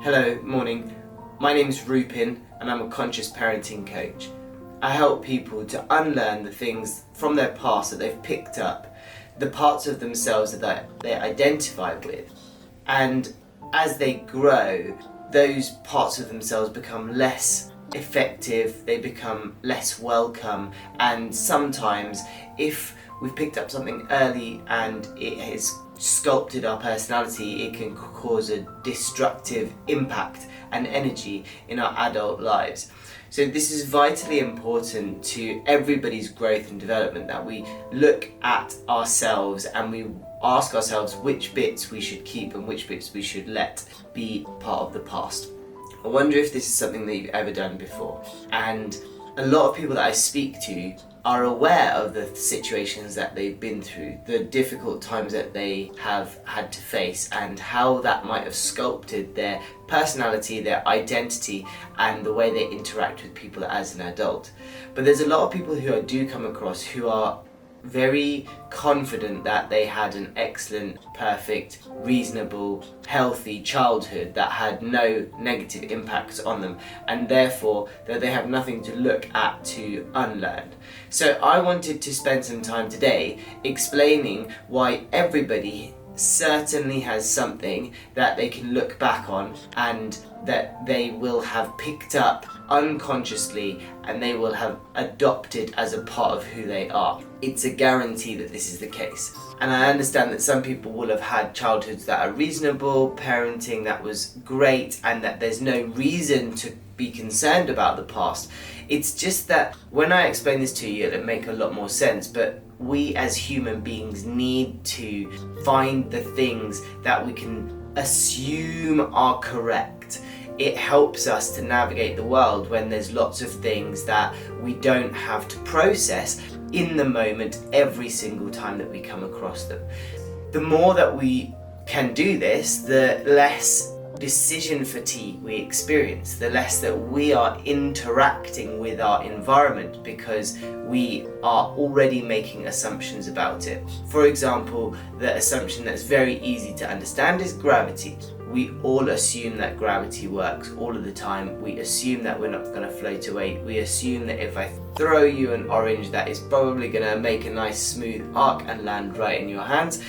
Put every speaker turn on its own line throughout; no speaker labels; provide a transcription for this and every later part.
Hello, morning. My name is Rupin and I'm a conscious parenting coach. I help people to unlearn the things from their past that they've picked up, the parts of themselves that they identify with. And as they grow, those parts of themselves become less effective, they become less welcome, and sometimes if we've picked up something early and it has sculpted our personality, it can cause a destructive impact and energy in our adult lives. So this is vitally important to everybody's growth and development, that we look at ourselves and we ask ourselves which bits we should keep and which bits we should let be part of the past. I wonder if this is something that you've ever done before. And a lot of people that I speak to are aware of the situations that they've been through, the difficult times that they have had to face, and how that might have sculpted their personality, their identity, and the way they interact with people as an adult. But there's a lot of people who I do come across who are very confident that they had an excellent, perfect, reasonable, healthy childhood that had no negative impacts on them, and therefore that they have nothing to look at to unlearn. So I wanted to spend some time today explaining why everybody certainly has something that they can look back on and that they will have picked up unconsciously and they will have adopted as a part of who they are. It's a guarantee that this is the case. And I understand that some people will have had childhoods that are reasonable, parenting that was great, and that there's no reason to be concerned about the past. It's just that when I explain this to you, it'll make a lot more sense, but we as human beings need to find the things that we can assume are correct. It helps us to navigate the world when there's lots of things that we don't have to process in the moment every single time that we come across them. The more that we can do this, the less decision fatigue we experience, the less that we are interacting with our environment because we are already making assumptions about it. For example, the assumption that's very easy to understand is gravity. We all assume that gravity works all of the time. We assume that we're not going to float away. We assume that if I throw you an orange, that is probably going to make a nice smooth arc and land right in your hands.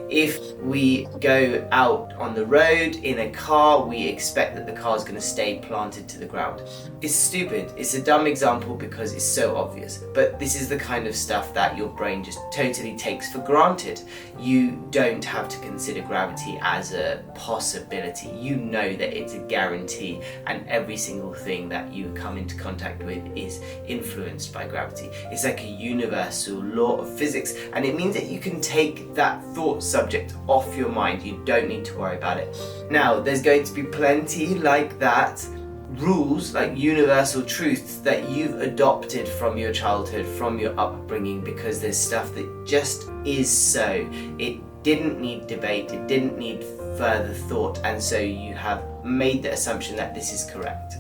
If we go out on the road in a car, we expect that the car is going to stay planted to the ground. It's stupid. It's a dumb example because it's so obvious. But this is the kind of stuff that your brain just totally takes for granted. You don't have to consider gravity as a possibility. You know that it's a guarantee, and every single thing that you come into contact with is influenced by gravity. It's like a universal law of physics, and it means that you can take that thought subject off your mind. You don't need to worry about it. Now, there's going to be plenty like that, rules, like universal truths that you've adopted from your childhood, from your upbringing, because there's stuff that just is so. It didn't need debate, it didn't need further thought, and so you have made the assumption that this is correct.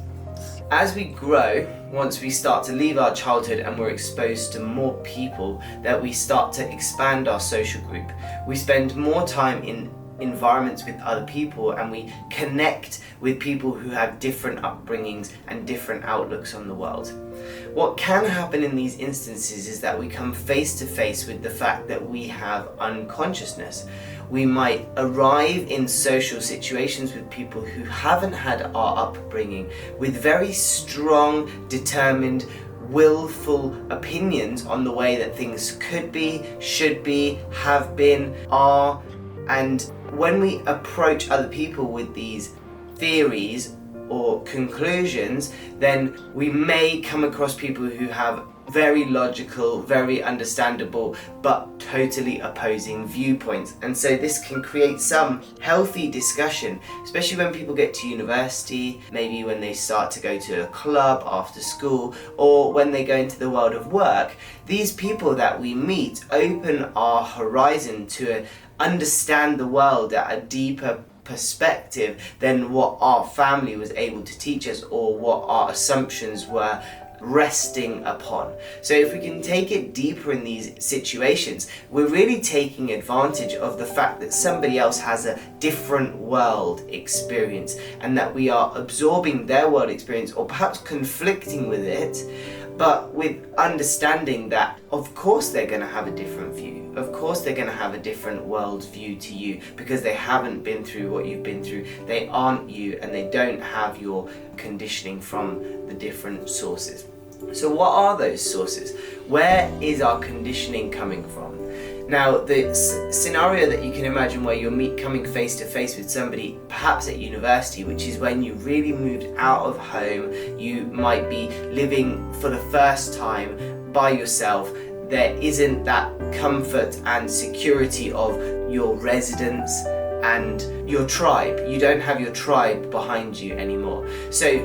As we grow, once we start to leave our childhood and we're exposed to more people, that we start to expand our social group. We spend more time in environments with other people, and we connect with people who have different upbringings and different outlooks on the world. What can happen in these instances is that we come face to face with the fact that we have unconsciousness. We might arrive in social situations with people who haven't had our upbringing, with very strong, determined, willful opinions on the way that things could be, should be, have been, are. And when we approach other people with these theories or conclusions, then we may come across people who have very logical, very understandable, but totally opposing viewpoints. And so this can create some healthy discussion, especially when people get to university, maybe when they start to go to a club after school, or when they go into the world of work. These people that we meet open our horizon to understand the world at a deeper perspective than what our family was able to teach us, or what our assumptions were resting upon. So if we can take it deeper in these situations, we're really taking advantage of the fact that somebody else has a different world experience, and that we are absorbing their world experience, or perhaps conflicting with it, but with understanding that of course they're going to have a different view. Of course they're going to have a different world view to you, because they haven't been through what you've been through. They aren't you, and they don't have your conditioning from the different sources. So what are those sources? Where is our conditioning coming from? Now, the scenario that you can imagine where you're coming face to face with somebody, perhaps at university, which is when you really moved out of home, you might be living for the first time by yourself. There isn't that comfort and security of your residence and your tribe. You don't have your tribe behind you anymore. So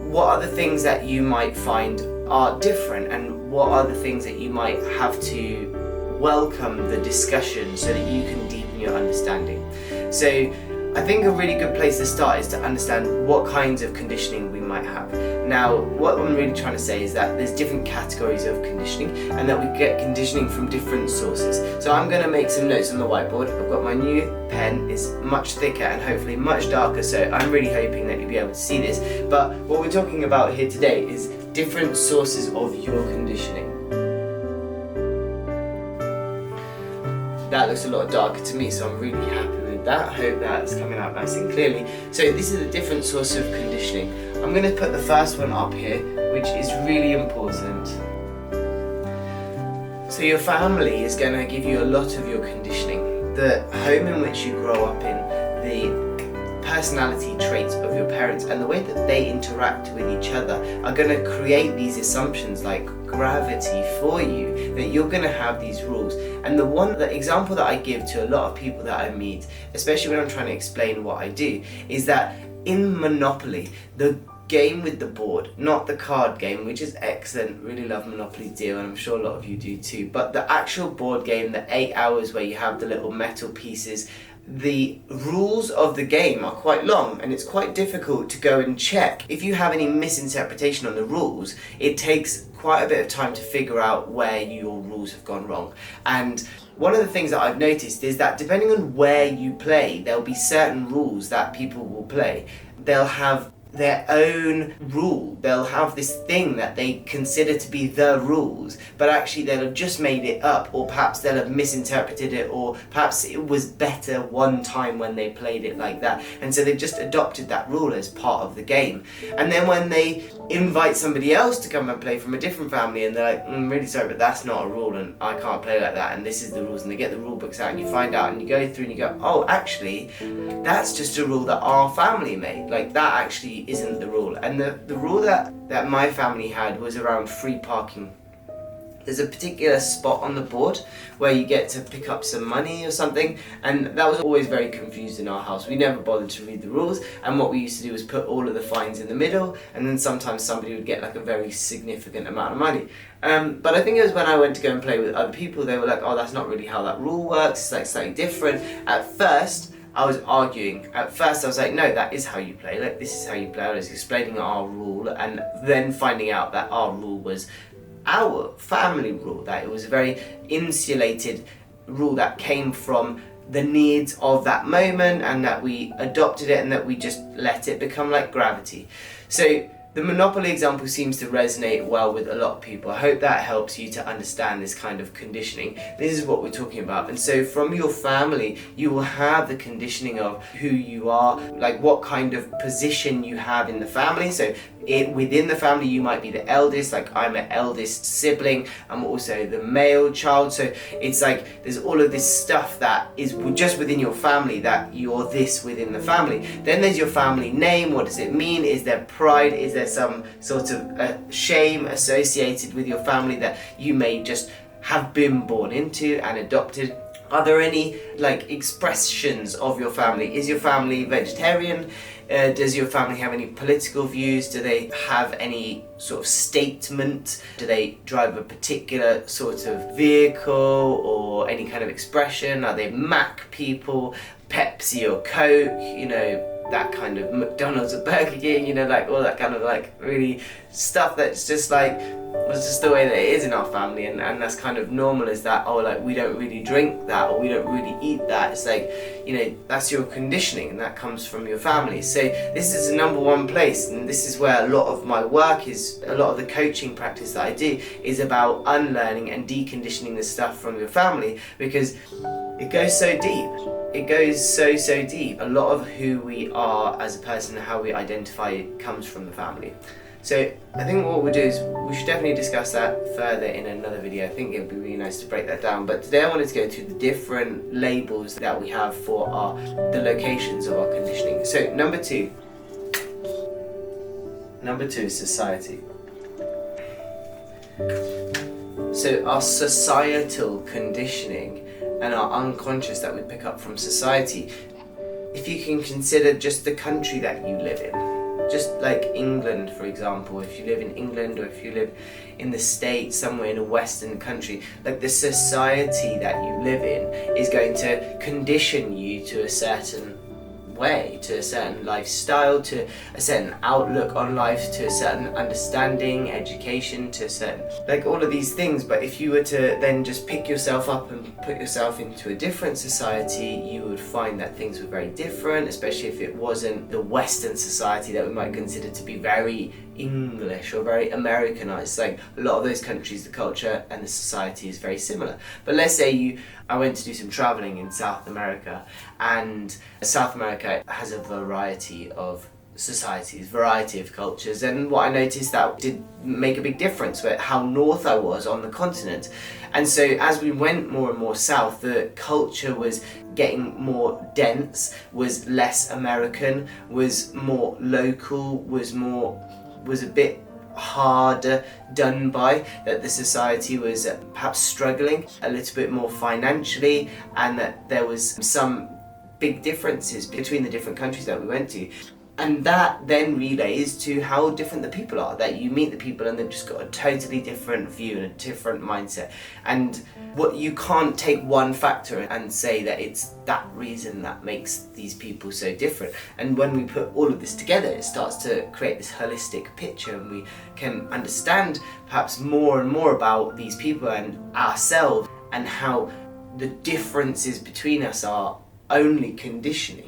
what are the things that you might find are different, and what are the things that you might have to welcome the discussion so that you can deepen your understanding? So I think a really good place to start is to understand what kinds of conditioning we might have. Now, what I'm really trying to say is that there's different categories of conditioning, and that we get conditioning from different sources. So I'm going to make some notes on the whiteboard. I've got my new pen, it's much thicker and hopefully much darker, so I'm really hoping that you'll be able to see this. But what we're talking about here today is different sources of your conditioning. That looks a lot darker to me, so I'm really happy with that. I hope that's coming out nice and clearly. So this is a different source of conditioning. I'm going to put the first one up here, which is really important. So your family is going to give you a lot of your conditioning. The home in which you grow up in, the personality traits of your parents, and the way that they interact with each other are going to create these assumptions like gravity for you, that you're going to have these rules. And the example that I give to a lot of people that I meet, especially when I'm trying to explain what I do, is that in Monopoly, the game with the board, not the card game, which is excellent, really love Monopoly Deal, and I'm sure a lot of you do too, but the actual board game, the 8 hours where you have the little metal pieces, the rules of the game are quite long, and it's quite difficult to go and check. If you have any misinterpretation on the rules, it takes quite a bit of time to figure out where your rules have gone wrong. And one of the things that I've noticed is that depending on where you play, there'll be certain rules that people will play. They'll have their own rule. They'll have this thing that they consider to be the rules, but actually they'll have just made it up, or perhaps they'll have misinterpreted it, or perhaps it was better one time when they played it like that, and so they've just adopted that rule as part of the game. And then when they invite somebody else to come and play from a different family, and they're like, I'm really sorry, but that's not a rule, and I can't play like that, and this is the rules, and they get the rule books out, and you find out, and you go through and you go, oh, actually that's just a rule that our family made, like that actually isn't the rule. And the rule that my family had was around free parking. There's a particular spot on the board where you get to pick up some money or something, and that was always very confused in our house. We never bothered to read the rules, and what we used to do was put all of the fines in the middle, and then sometimes somebody would get like a very significant amount of money. But I think it was when I went to go and play with other people, they were like, oh, that's not really how that rule works, it's like slightly different. At first I was arguing. At first I was like, no, that is how you play, like this is how you play. I was explaining our rule, and then finding out that our rule was our family rule, that it was a very insulated rule that came from the needs of that moment, and that we adopted it, and that we just let it become like gravity. So the Monopoly example seems to resonate well with a lot of people. I hope that helps you to understand this kind of conditioning. This is what we're talking about. And so from your family, you will have the conditioning of who you are, like what kind of position you have in the family. So within the family, you might be the eldest, like I'm an eldest sibling. I'm also the male child. So it's like there's all of this stuff that is just within your family, that you're this within the family. Then there's your family name. What does it mean? Is there pride? Is there some sort of shame associated with your family that you may just have been born into and adopted? Are there any like expressions of your family? Is your family vegetarian? Does your family have any political views? Do they have any sort of statement? Do they drive a particular sort of vehicle or any kind of expression? Are they Mac people, Pepsi or Coke? You know, that kind of McDonald's or Burger King, you know, like all that kind of like really stuff that's just like, was just the way that it is in our family, and that's kind of normal, is that, oh, like we don't really drink that, or we don't really eat that. It's like, you know, that's your conditioning, and that comes from your family. So this is the number one place, and this is where a lot of my work is, a lot of the coaching practice that I do is about unlearning and deconditioning the stuff from your family, because it goes so deep. It goes so deep. A lot of who we are as a person and how we identify comes from the family. So I think what we'll do is we should definitely discuss that further in another video. I think it would be really nice to break that down. But today I wanted to go through the different labels that we have for the locations of our conditioning. So number two is society. So our societal conditioning and our unconscious that we pick up from society. If you can consider just the country that you live in, just like England, for example, if you live in England or if you live in the States, somewhere in a Western country, like the society that you live in is going to condition you to a certain way, to a certain lifestyle, to a certain outlook on life, to a certain understanding, education, to a certain, like all of these things. But if you were to then just pick yourself up and put yourself into a different society, you would find that things were very different, especially if it wasn't the Western society that we might consider to be very English or very Americanized. Like a lot of those countries, the culture and the society is very similar. But let's say I went to do some traveling in South America, and South America has a variety of societies, variety of cultures, and what I noticed that did make a big difference with how north I was on the continent. And so as we went more and more south, the culture was getting more dense, was less American, was more local, was a bit harder done by, that the society was perhaps struggling a little bit more financially, and that there was some big differences between the different countries that we went to. And that then relays to how different the people are, that you meet the people and they've just got a totally different view and a different mindset. And what you can't take one factor and say that it's that reason that makes these people so different. And when we put all of this together, it starts to create this holistic picture, and we can understand perhaps more and more about these people and ourselves, and how the differences between us are only conditioning.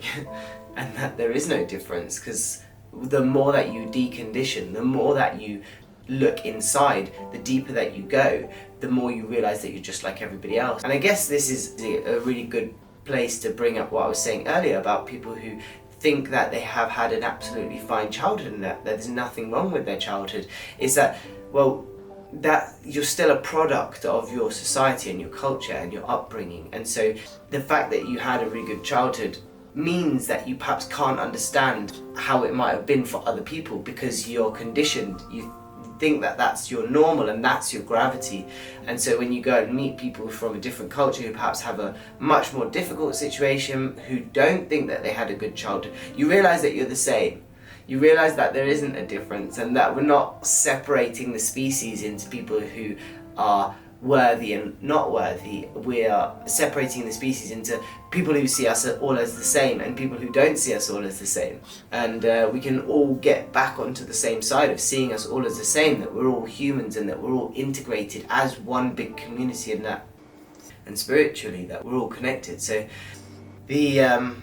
And that there is no difference, because the more that you decondition, the more that you look inside, the deeper that you go, the more you realize that you're just like everybody else. And I guess this is a really good place to bring up what I was saying earlier about people who think that they have had an absolutely fine childhood and that there's nothing wrong with their childhood. Is that, well, that you're still a product of your society and your culture and your upbringing. And so the fact that you had a really good childhood means that you perhaps can't understand how it might have been for other people, because you're conditioned. You think that that's your normal and that's your gravity. And so when you go and meet people from a different culture who perhaps have a much more difficult situation, who don't think that they had a good childhood, you realize that you're the same. You realize that there isn't a difference, and that we're not separating the species into people who are worthy and not worthy. We are separating the species into people who see us all as the same and people who don't see us all as the same. And we can all get back onto the same side of seeing us all as the same, that we're all humans and that we're all integrated as one big community, and spiritually that we're all connected. So the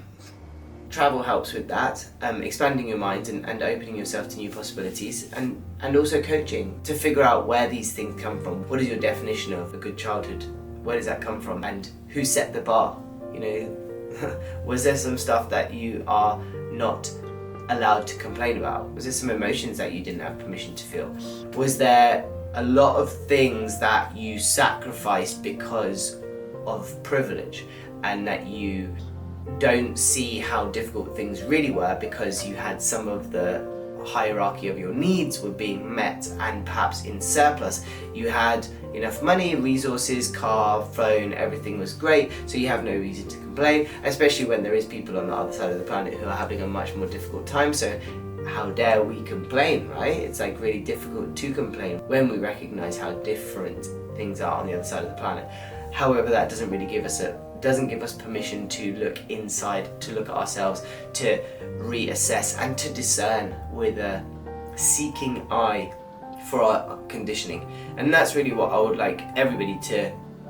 travel helps with that, expanding your mind and opening yourself to new possibilities, and also coaching to figure out where these things come from. What is your definition of a good childhood? Where does that come from? And who set the bar? You know, was there some stuff that you are not allowed to complain about? Was there some emotions that you didn't have permission to feel? Was there a lot of things that you sacrificed because of privilege, and that you don't see how difficult things really were because you had some of the hierarchy of your needs were being met, and perhaps in surplus? You had enough money, resources, car, phone, everything was great, so you have no reason to complain, especially when there is people on the other side of the planet who are having a much more difficult time. So how dare we complain, right? It's like really difficult to complain when we recognize how different things are on the other side of the planet. However, that doesn't really give us doesn't give us permission to look inside, to look at ourselves, to reassess and to discern with a seeking eye for our conditioning. And that's really what I would like everybody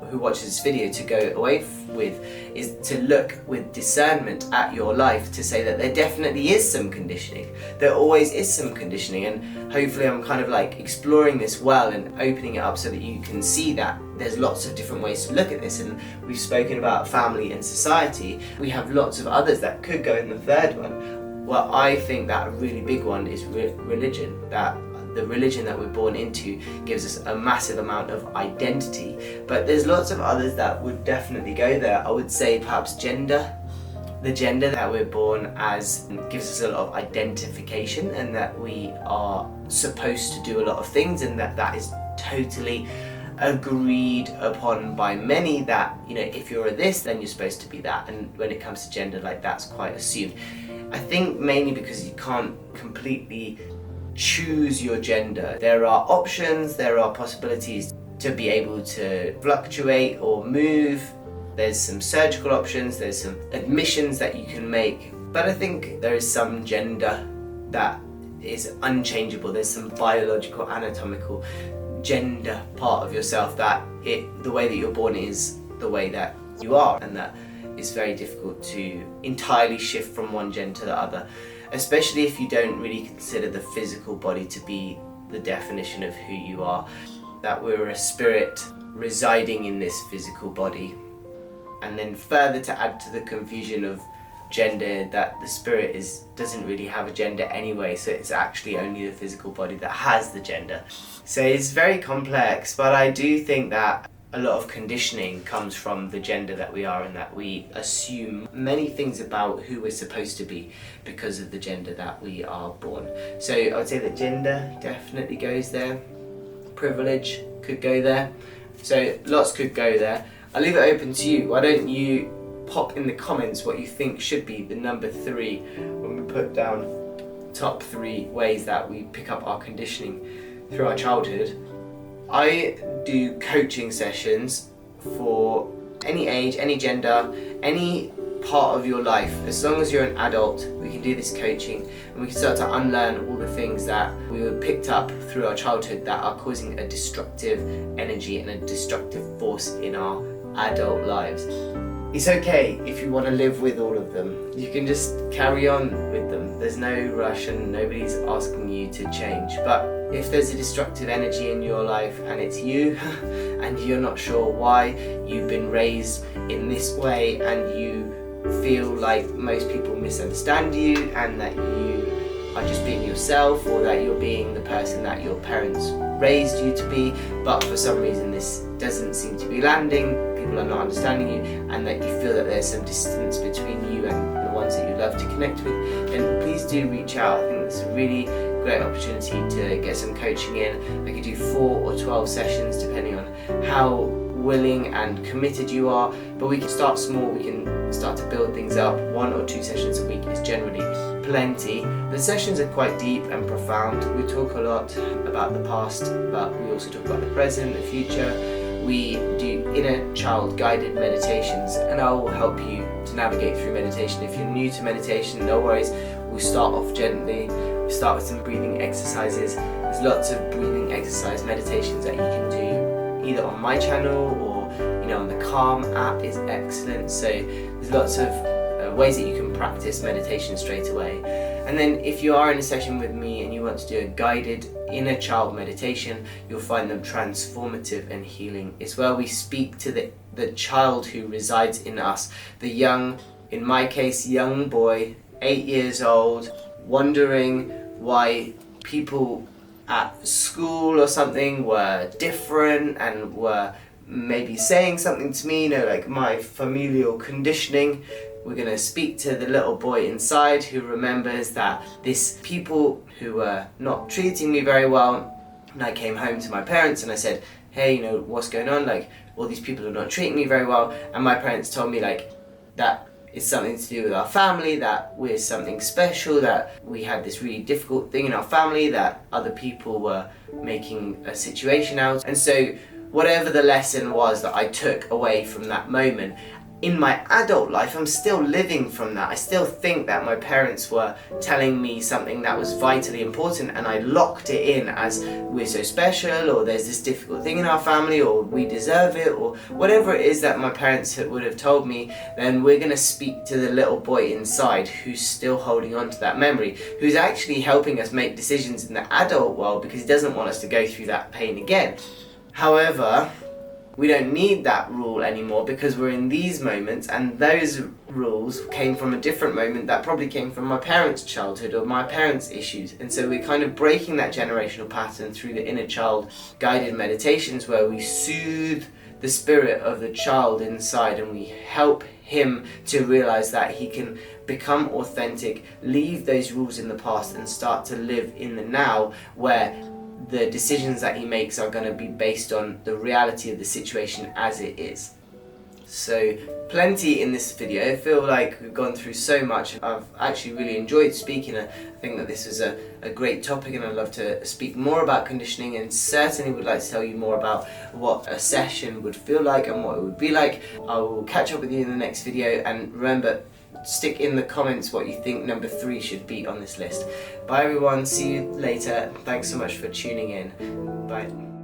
who watches this video to go away with, is to look with discernment at your life, to say that there definitely is some conditioning. There always is some conditioning, and hopefully I'm kind of like exploring this well and opening it up so that you can see that there's lots of different ways to look at this. And we've spoken about family and society. We have lots of others that could go in the third one. Well, I think that a really big one is religion. That the religion that we're born into gives us a massive amount of identity, but there's lots of others that would definitely go there. I would say perhaps gender. The gender that we're born as gives us a lot of identification, and that we are supposed to do a lot of things, and that is totally agreed upon by many, that, you know, if you're a this, then you're supposed to be that. And when it comes to gender, like, that's quite assumed. I think mainly because you can't completely choose your gender. There are options, there are possibilities to be able to fluctuate or move. There's some surgical options, there's some admissions that you can make, but I think there is some gender that is unchangeable. There's some biological, anatomical gender part of yourself that the way that you're born is the way that you are, and that is very difficult to entirely shift from one gender to the other, especially if you don't really consider the physical body to be the definition of who you are, that we're a spirit residing in this physical body. And then further to add to the confusion of gender, that the spirit doesn't really have a gender anyway, so it's actually only the physical body that has the gender. So it's very complex, but I do think that a lot of conditioning comes from the gender that we are, and that we assume many things about who we're supposed to be because of the gender that we are born. So I would say that gender definitely goes there. Privilege could go there. So lots could go there. I'll leave it open to you. Why don't you pop in the comments what you think should be the number 3 when we put down top 3 ways that we pick up our conditioning through our childhood. I do coaching sessions for any age, any gender, any part of your life. As long as you're an adult, we can do this coaching, and we can start to unlearn all the things that we were picked up through our childhood that are causing a destructive energy and a destructive force in our adult lives. It's okay if you want to live with all of them. You can just carry on with them. There's no rush and nobody's asking you to change. But if there's a destructive energy in your life and it's you and you're not sure why, you've been raised in this way and you feel like most people misunderstand you and that you are just being yourself, or that you're being the person that your parents raised you to be, but for some reason this doesn't seem to be landing, people are not understanding you, and that you feel that there's some distance between you and the ones that you love to connect with, then please do reach out. I think it's a really great opportunity to get some coaching in. I could do 4 or 12 sessions depending on how willing and committed you are, but we can start small, we can start to build things up. 1 or 2 sessions a week is generally plenty. The sessions are quite deep and profound. We talk a lot about the past, but we also talk about the present, the future. We do inner child guided meditations, and I will help you to navigate through meditation. If you're new to meditation, no worries, we'll start off gently. We'll start with some breathing exercises. There's lots of breathing exercise meditations that you can do either on my channel or on the Calm app is excellent. So there's lots of ways that you can practice meditation straight away. And then if you are in a session with me and you want to do a guided inner child meditation, you'll find them transformative and healing. It's where we speak to the child who resides in us, the young, in my case, young boy, 8 years old, wondering why people at school or something were different and were maybe saying something to me, like my familial conditioning. We're going to speak to the little boy inside who remembers that these people who were not treating me very well, and I came home to my parents and I said, hey, what's going on? All these people are not treating me very well. And my parents told me that it's something to do with our family, that we're something special, that we had this really difficult thing in our family, that other people were making a situation out. And so whatever the lesson was that I took away from that moment, in my adult life, I'm still living from that. I still think that my parents were telling me something that was vitally important, and I locked it in as we're so special, or there's this difficult thing in our family, or we deserve it, or whatever it is that my parents would have told me. Then we're going to speak to the little boy inside who's still holding on to that memory, who's actually helping us make decisions in the adult world because he doesn't want us to go through that pain again. However, we don't need that rule anymore because we're in these moments, and those rules came from a different moment that probably came from my parents' childhood or my parents' issues. And so we're kind of breaking that generational pattern through the inner child guided meditations, where we soothe the spirit of the child inside and we help him to realize that he can become authentic, leave those rules in the past and start to live in the now, where the decisions that he makes are going to be based on the reality of the situation as it is. So plenty in this video. I feel like we've gone through so much. I've actually really enjoyed speaking. I think that this is a great topic, and I'd love to speak more about conditioning, and certainly would like to tell you more about what a session would feel like and what it would be like. I will catch up with you in the next video, and remember, stick in the comments what you think number 3 should be on this list. Bye everyone, see you later. Thanks so much for tuning in. Bye.